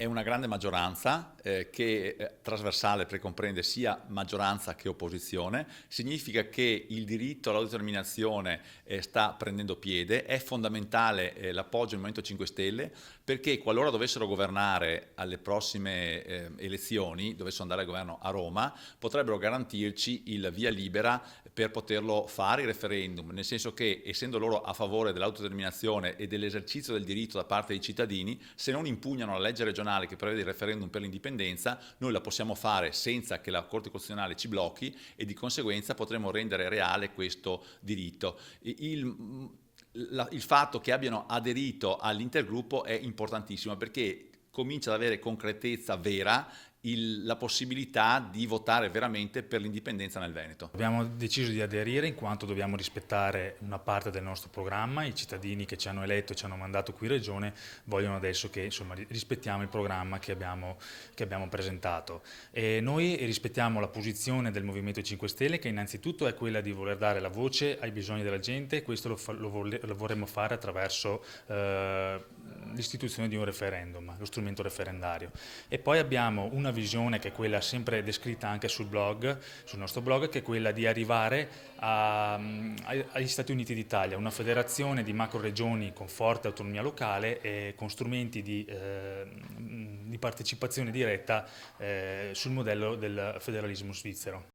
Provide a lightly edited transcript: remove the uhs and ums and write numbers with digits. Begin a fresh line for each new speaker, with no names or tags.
è una grande maggioranza che trasversale, perché comprende sia maggioranza che opposizione. Significa che il diritto all'autodeterminazione sta prendendo piede. È fondamentale l'appoggio del Movimento 5 Stelle, perché qualora dovessero governare alle prossime elezioni, dovessero andare al governo a Roma, potrebbero garantirci il via libera per poterlo fare il referendum, nel senso che, essendo loro a favore dell'autodeterminazione e dell'esercizio del diritto da parte dei cittadini, se non impugnano la legge regionale che prevede il referendum per l'indipendenza, noi la possiamo fare senza che la Corte Costituzionale ci blocchi, e di conseguenza potremo rendere reale questo diritto. Il fatto che abbiano aderito all'intergruppo è importantissimo, perché comincia ad avere concretezza vera la possibilità di votare veramente per l'indipendenza nel Veneto.
Abbiamo deciso di aderire in quanto dobbiamo rispettare una parte del nostro programma. I cittadini che ci hanno eletto e ci hanno mandato qui in Regione vogliono adesso che insomma, rispettiamo il programma che abbiamo presentato. E noi rispettiamo la posizione del Movimento 5 Stelle, che innanzitutto è quella di voler dare la voce ai bisogni della gente, e questo lo vorremmo fare attraverso l'istituzione di un referendum, lo strumento referendario. E poi abbiamo una visione che è quella sempre descritta anche sul nostro blog, che è quella di arrivare agli Stati Uniti d'Italia, una federazione di macro regioni con forte autonomia locale e con strumenti di partecipazione diretta sul modello del federalismo svizzero.